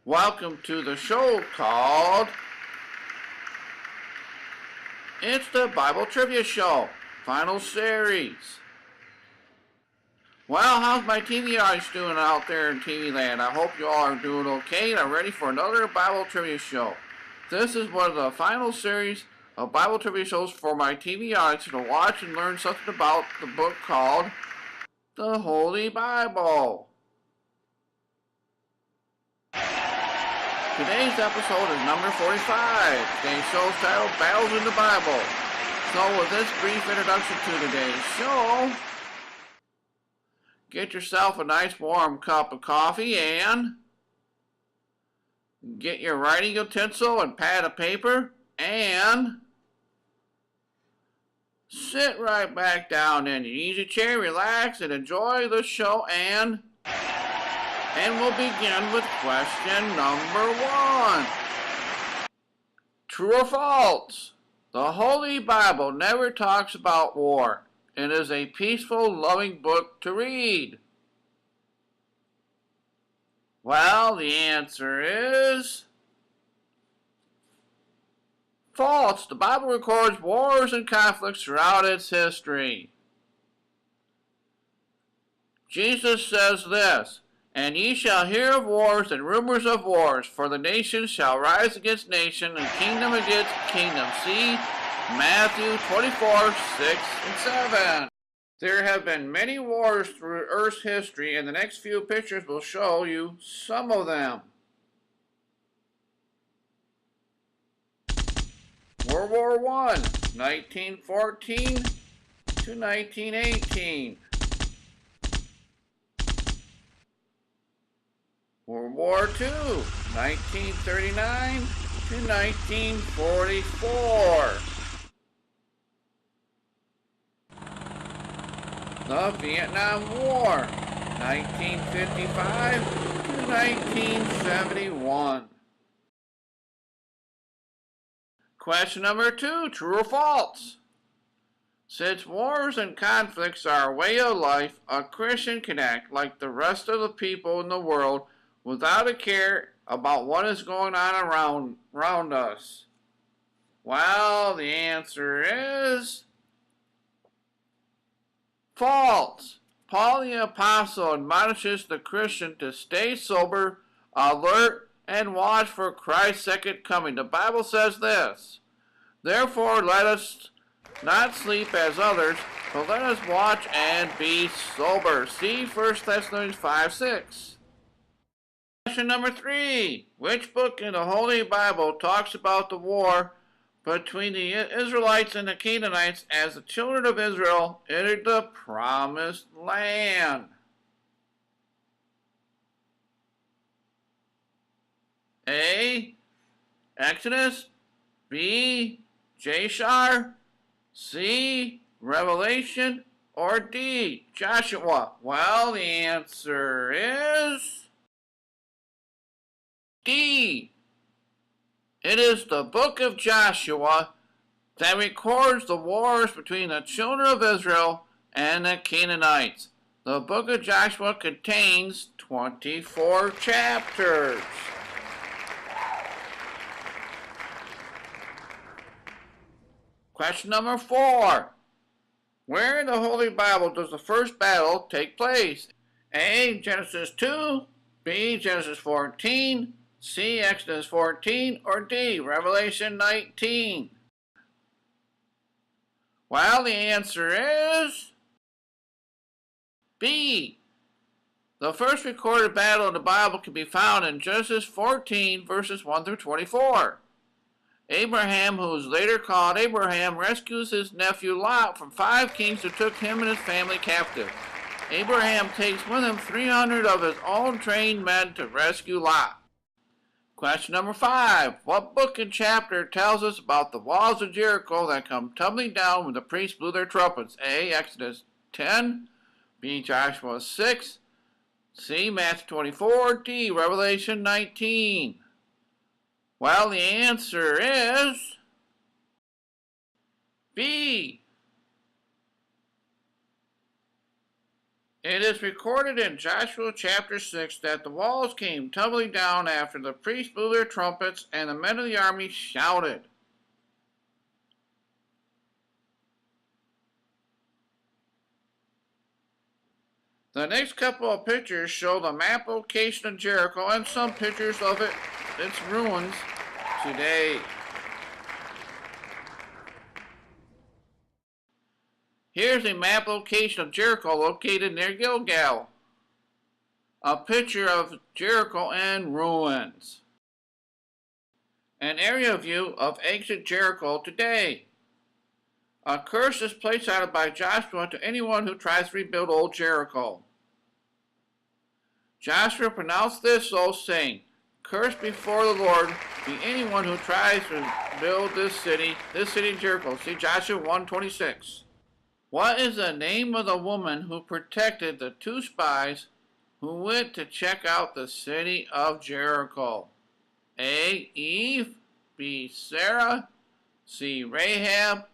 Welcome to the show called It's the Bible Trivia Show, final series. Well, how's my TV audience doing out there in TV land? I hope you all are doing okay and are ready for another Bible Trivia Show. This is one of the final series of Bible Trivia shows for my TV audience to watch and learn something about the book called the Holy Bible. Today's episode is number 45. Today's show is titled Battles in the Bible. So with this brief introduction to today's show, get yourself a nice warm cup of coffee and get your writing utensil and pad of paper and sit right back down in your easy chair, relax, and enjoy the show and we'll begin with question number 1. True or false? The Holy Bible never talks about war. It is a peaceful, loving book to read. Well, the answer is false. The Bible records wars and conflicts throughout its history. Jesus says this, "And ye shall hear of wars and rumors of wars, for the nation shall rise against nation, and kingdom against kingdom." See Matthew 24, 6 and 7. There have been many wars through Earth's history, and the next few pictures will show you some of them. World War I, 1914 to 1918. World War II, 1939 to 1944. The Vietnam War, 1955 to 1971. Question number 2, true or false? Since wars and conflicts are a way of life, a Christian can act like the rest of the people in the world without a care about what is going on around us. Well, the answer is false. Paul the Apostle admonishes the Christian to stay sober, alert, and watch for Christ's second coming. The Bible says this, "Therefore let us not sleep as others, but let us watch and be sober." See 1 Thessalonians 5:6. Question number 3. Which book in the Holy Bible talks about the war between the Israelites and the Canaanites as the children of Israel entered the Promised Land? A. Exodus. B. Jashar. C. Revelation. Or D. Joshua? Well, the answer is D. It is the book of Joshua that records the wars between the children of Israel and the Canaanites. The book of Joshua contains 24 chapters. Question number 4. Where in the Holy Bible does the first battle take place? A. Genesis 2, B. Genesis 14, C. Exodus 14, or D. Revelation 19? Well, the answer is B. The first recorded battle in the Bible can be found in Genesis 14, verses 1 through 24. Abraham, who was later called Abraham, rescues his nephew Lot from 5 kings who took him and his family captive. Abraham takes with him 300 of his own trained men to rescue Lot. Question number 5. What book and chapter tells us about the walls of Jericho that come tumbling down when the priests blew their trumpets? A. Exodus 10, B. Joshua 6, C. Matthew 24, D. Revelation 19? Well, the answer is B. It is recorded in Joshua chapter 6 that the walls came tumbling down after the priests blew their trumpets and the men of the army shouted. The next couple of pictures show the map location of Jericho and some pictures of its ruins today. Here's a map location of Jericho located near Gilgal. A picture of Jericho in ruins. An area view of ancient Jericho today. A curse is placed out by Joshua to anyone who tries to rebuild old Jericho. Joshua pronounced this oath, saying, "Cursed before the Lord be anyone who tries to build this city Jericho." See Joshua 1:26. What is the name of the woman who protected the two spies who went to check out the city of Jericho? A. Eve, B. Sarah, C. Rahab,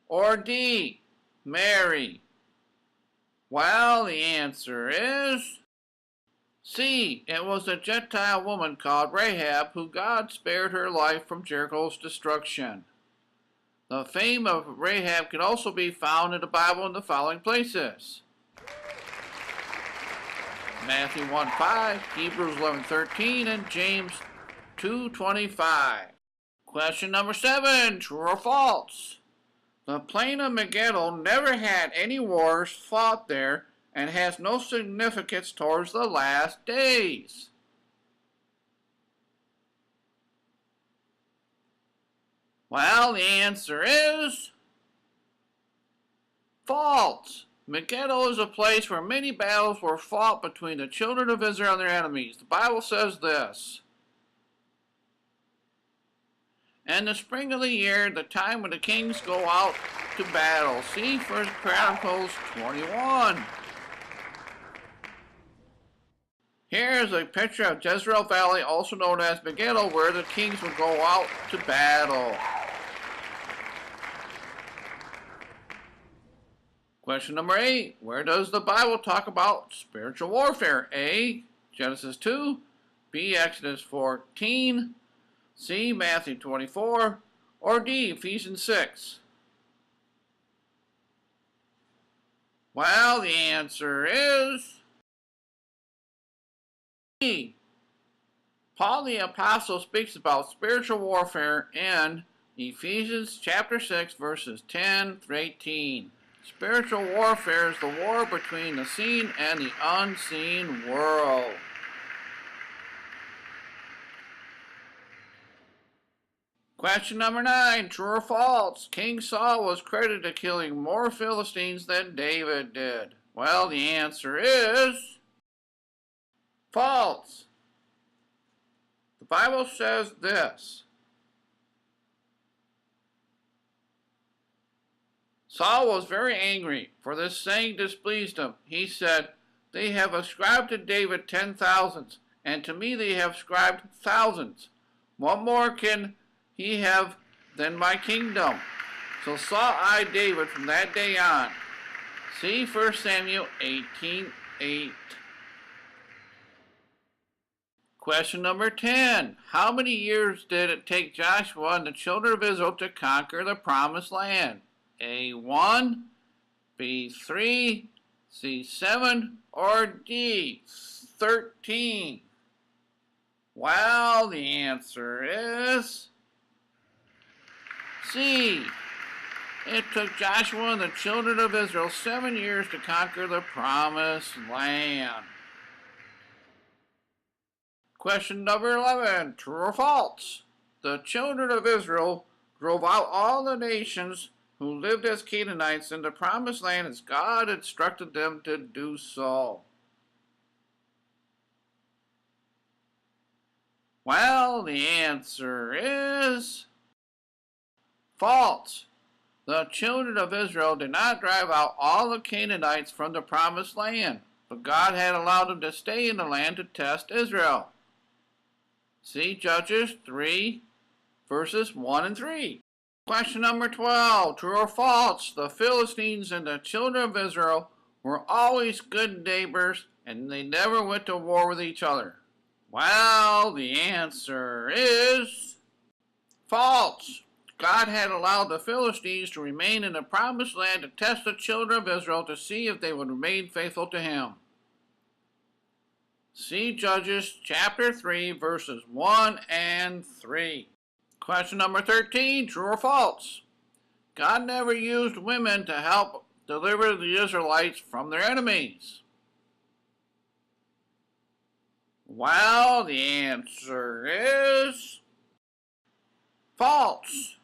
or D. Mary? Well, the answer is C. It was a Gentile woman called Rahab who God spared her life from Jericho's destruction. The fame of Rahab can also be found in the Bible in the following places: Matthew 1:5, Hebrews 11:13, and James 2:25. Question number 7, true or false? The plain of Megiddo never had any wars fought there and has no significance towards the last days. Well, the answer is false. Megiddo is a place where many battles were fought between the children of Israel and their enemies. The Bible says this: "In the spring of the year, the time when the kings go out to battle." See 1 Chronicles 21. Here's a picture of Jezreel Valley, also known as Megiddo, where the kings would go out to battle. Question number 8. Where does the Bible talk about spiritual warfare? A. Genesis 2, B. Exodus 14, C. Matthew 24, or D. Ephesians 6? Well, the answer is D. Paul the Apostle speaks about spiritual warfare in Ephesians chapter 6, verses 10 through 18. Spiritual warfare is the war between the seen and the unseen world. Question number 9, true or false? King Saul was credited to killing more Philistines than David did. Well, the answer is false. The Bible says this: Saul was very angry, for this saying displeased him. He said, "They have ascribed to David 10,000s, and to me they have ascribed thousands. What more can he have than my kingdom?" So Saul eyed David from that day on. See 1 Samuel 18:8. Question number 10. How many years did it take Joshua and the children of Israel to conquer the promised land? A. 1, B. 3, C. 7, or D. 13? Well, the answer is C. It took Joshua and the children of Israel 7 years to conquer the promised land. Question number 11, true or false? The children of Israel drove out all the nations who lived as Canaanites in the promised land as God instructed them to do so. Well, the answer is false. The children of Israel did not drive out all the Canaanites from the promised land, but God had allowed them to stay in the land to test Israel. See Judges 3, verses 1 and 3. Question number 12, true or false? The Philistines and the children of Israel were always good neighbors and they never went to war with each other? Well, the answer is false. God had allowed the Philistines to remain in the promised land to test the children of Israel to see if they would remain faithful to him. See Judges chapter 3, verses 1 and 3. Question number 13, true or false? God never used women to help deliver the Israelites from their enemies. Well, the answer is false.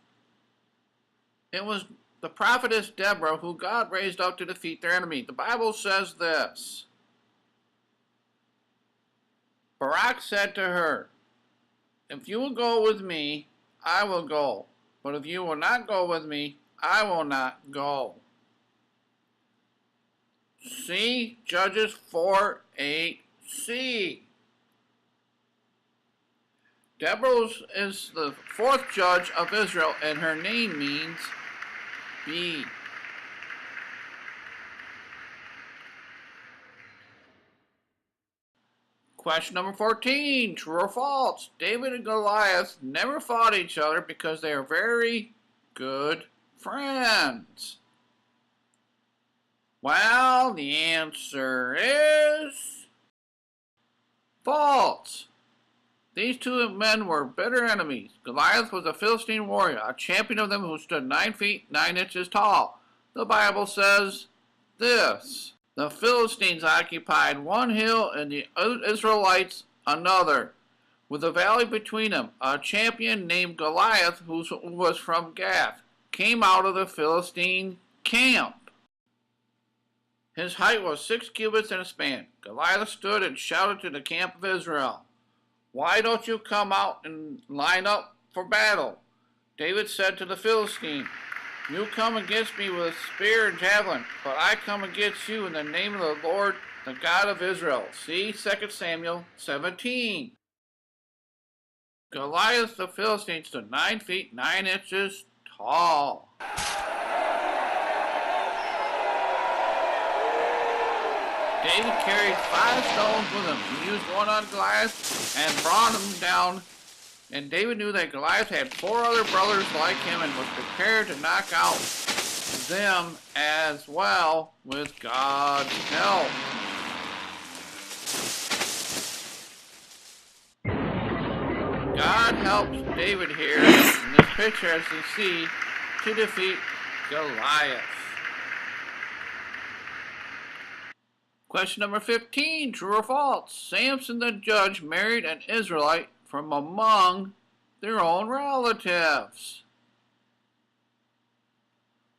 It was the prophetess Deborah who God raised up to defeat their enemy. The Bible says this. Barak said to her, "If you will go with me, I will go. But if you will not go with me, I will not go." See Judges 4:8c. Deborah is the fourth judge of Israel, and her name means bead. Question number 14, true or false? David and Goliath never fought each other because they are very good friends. Well, the answer is false. These two men were bitter enemies. Goliath was a Philistine warrior, a champion of them who stood 9 feet 9 inches tall. The Bible says this. The Philistines occupied one hill and the Israelites another, with a valley between them. A champion named Goliath, who was from Gath, came out of the Philistine camp. His height was 6 cubits and a span. Goliath stood and shouted to the camp of Israel, "Why don't you come out and line up for battle?" David said to the Philistine, "You come against me with spear and javelin, but I come against you in the name of the Lord, the God of Israel." See 2 Samuel 17. Goliath the Philistine stood 9 feet 9 inches tall. David carried 5 stones with him. He used one on Goliath and brought him down. And David knew that Goliath had 4 other brothers like him and was prepared to knock out them as well with God's help. God helps David here in this picture, as you see, to defeat Goliath. Question number 15, true or false? Samson the judge married an Israelite from among their own relatives.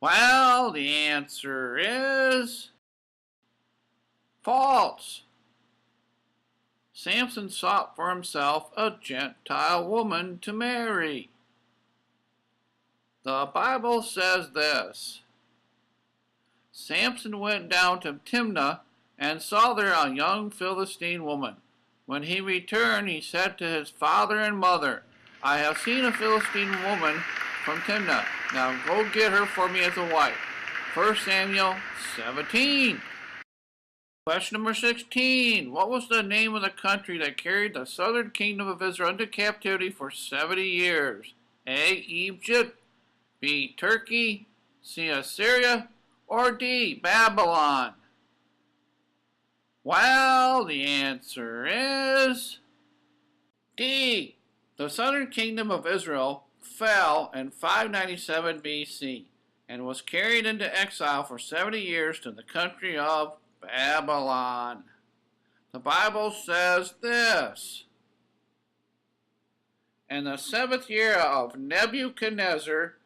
Well, the answer is false. Samson sought for himself a Gentile woman to marry. The Bible says this. Samson went down to Timnah and saw there a young Philistine woman. When he returned, he said to his father and mother, "I have seen a Philistine woman from Timnah. Now go get her for me as a wife." 1 Samuel 17. Question number 16. What was the name of the country that carried the southern kingdom of Israel into captivity for 70 years? A. Egypt, B. Turkey, C. Assyria, or D. Babylon? Well, the answer is D. The southern kingdom of Israel fell in 597 BC and was carried into exile for 70 years to the country of Babylon. The Bible says this. In the 7th year of Nebuchadnezzar,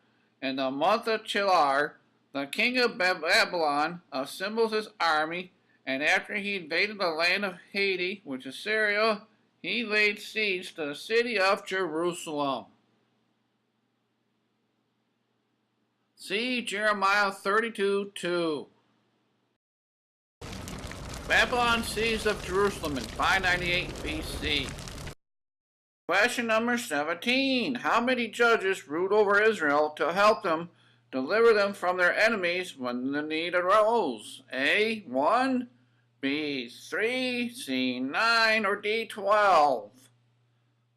in the month of Chilar, the king of Babylon assembled his army, and after he invaded the land of Haiti, which is Syria, he laid siege to the city of Jerusalem. See Jeremiah 32:2. Babylon seized of Jerusalem in 598 BC. Question number 17. How many judges ruled over Israel to help them deliver them from their enemies when the need arose? A. 1, B. 3, C. 9, or D. 12?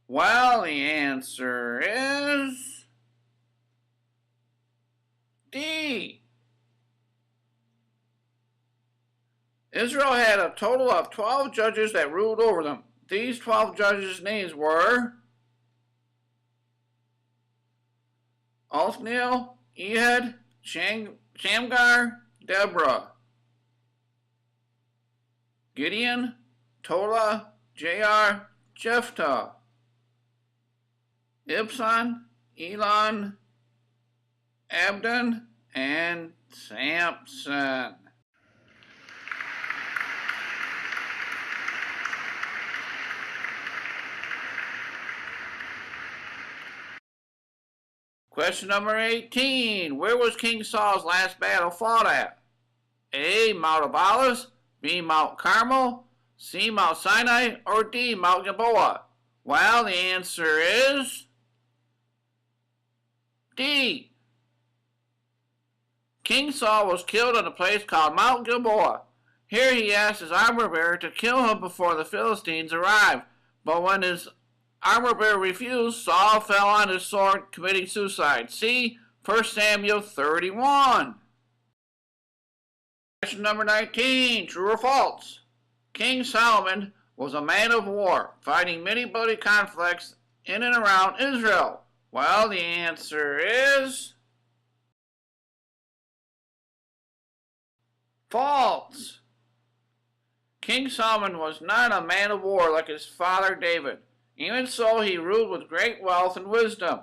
Well, the answer is D. Israel had a total of 12 judges that ruled over them. These 12 judges' names were Othniel, Ehud, Shamgar, Deborah, Gideon, Tola, Jair, Jephthah, Ibzan, Elon, Abdon, and Samson. Question number 18. Where was King Saul's last battle fought at? A. Mount of Olives, B. Mount Carmel, C. Mount Sinai, or D. Mount Gilboa? Well, the answer is D. King Saul was killed on a place called Mount Gilboa. Here he asked his armor-bearer to kill him before the Philistines arrived, but when his armor-bearer refused, Saul fell on his sword, committing suicide. See 1 Samuel 31. Question number 19. True or false? King Solomon was a man of war, fighting many bloody conflicts in and around Israel. Well, the answer is false. King Solomon was not a man of war like his father David. Even so, he ruled with great wealth and wisdom.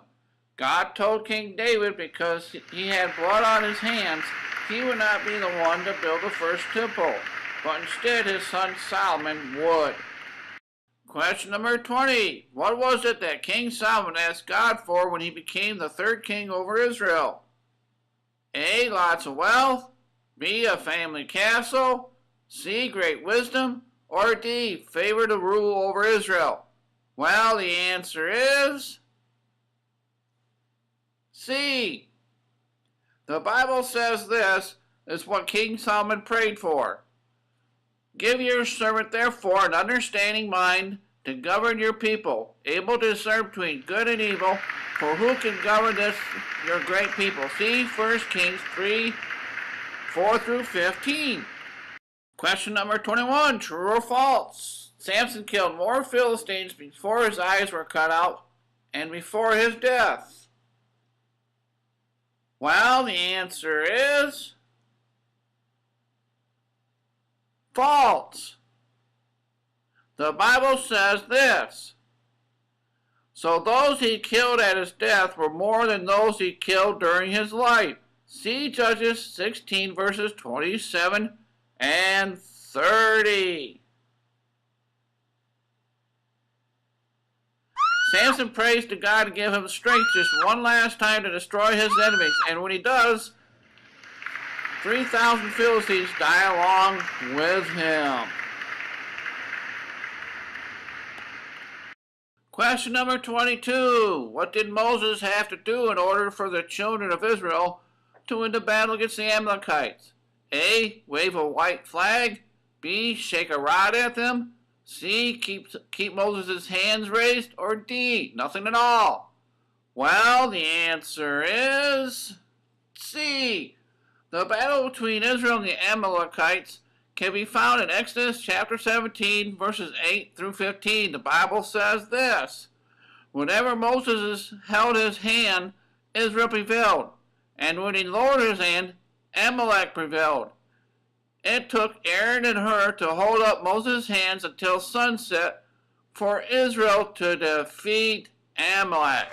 God told King David because he had blood on his hands, he would not be the one to build the first temple, but instead his son Solomon would. Question number 20. What was it that King Solomon asked God for when he became the third king over Israel? A. Lots of wealth, B. A family castle, C. Great wisdom, or D. Favor to rule over Israel? Well, the answer is C. The Bible says this is what King Solomon prayed for. Give your servant therefore an understanding mind to govern your people, able to discern between good and evil, for who can govern this your great people? See 1 Kings 3, 4 through 15. Question number 21, true or false? Samson killed more Philistines before his eyes were cut out and before his death. Well, the answer is false. The Bible says this. So those he killed at his death were more than those he killed during his life. See Judges 16 verses 27 and 30. Samson prays to God to give him strength just one last time to destroy his enemies. And when he does, 3,000 Philistines die along with him. Question number 22. What did Moses have to do in order for the children of Israel to win the battle against the Amalekites? A. Wave a white flag. B. Shake a rod at them. C. Keep Moses' hands raised. Or D. Nothing at all. Well, the answer is C. The battle between Israel and the Amalekites can be found in Exodus chapter 17, verses 8 through 15. The Bible says this. Whenever Moses held his hand, Israel prevailed. And when he lowered his hand, Amalek prevailed. It took Aaron and Hur to hold up Moses' hands until sunset for Israel to defeat Amalek.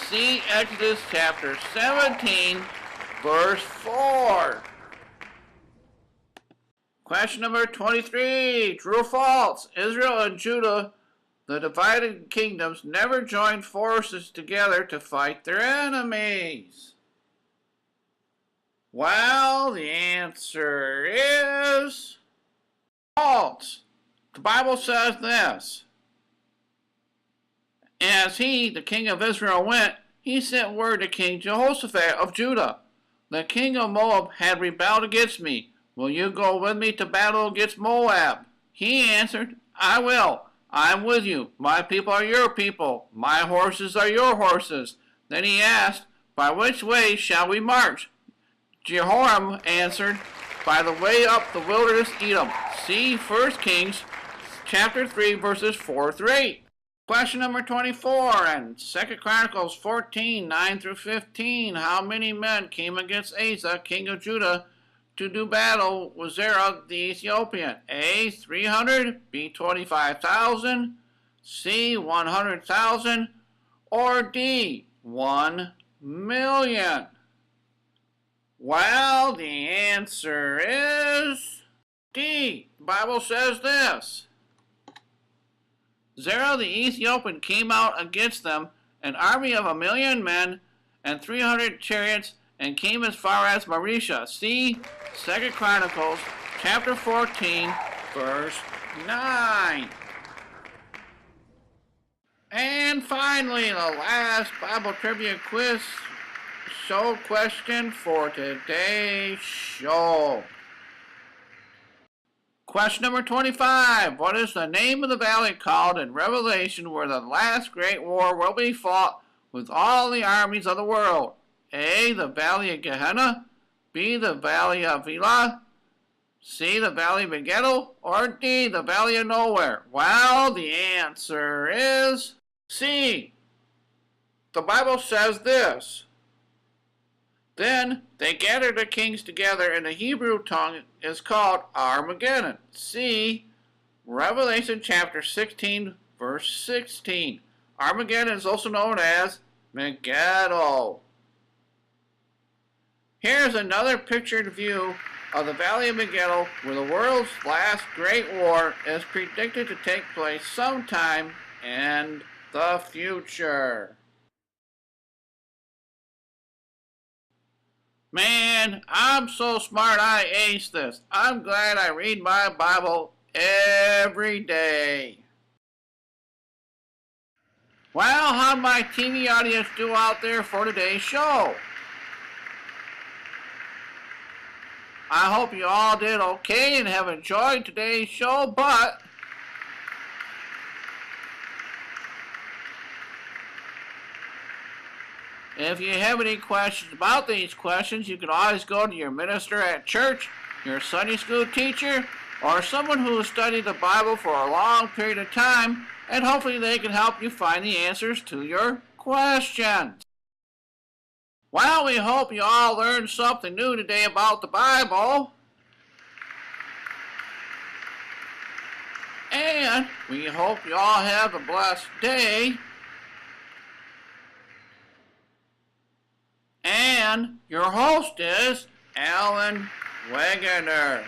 See Exodus chapter 17, verse 4. Question number 23. True or false? Israel and Judah, the divided kingdoms, never joined forces together to fight their enemies. Well, the answer is false. The Bible says this. As he, the king of Israel, went, he sent word to King Jehoshaphat of Judah. The king of Moab had rebelled against me. Will you go with me to battle against Moab? He answered, I will. I am with you. My people are your people. My horses are your horses. Then he asked, by which way shall we march? Jehoram answered, by the way up the wilderness Edom. See 1 Kings chapter 3 verses 4 through 8. Question number 24 and 2 Chronicles 14, 9 through 15. How many men came against Asa, king of Judah, to do battle with Zerah the Ethiopian? A, 300, B, 25,000, C, 100,000, or D, 1 million? Well, the answer is D. The Bible says this. Zerah the Ethiopian came out against them, an army of 1,000,000 men and 300 chariots, and came as far as Marisha. See 2 Chronicles chapter 14, verse 9. And finally, the last Bible trivia quiz show question for today's show. Question number 25. What is the name of the valley called in Revelation where the last great war will be fought with all the armies of the world? A, the valley of Gehenna, B, the valley of Elah, C, the valley of Megiddo, or D, the valley of nowhere? Well, the answer is C. The Bible says this. Then they gathered the kings together, and the Hebrew tongue is called Armageddon. See Revelation chapter 16, verse 16. Armageddon is also known as Megiddo. Here's another pictured view of the Valley of Megiddo, where the world's last great war is predicted to take place sometime in the future. Man, I'm so smart I aced this. I'm glad I read my Bible every day. Well, how'd my TV audience do out there for today's show? I hope you all did okay and have enjoyed today's show, but if you have any questions about these questions, you can always go to your minister at church, your Sunday school teacher, or someone who has studied the Bible for a long period of time, and hopefully they can help you find the answers to your questions. Well, we hope you all learned something new today about the Bible. And we hope you all have a blessed day. And your host is Alan Wegener.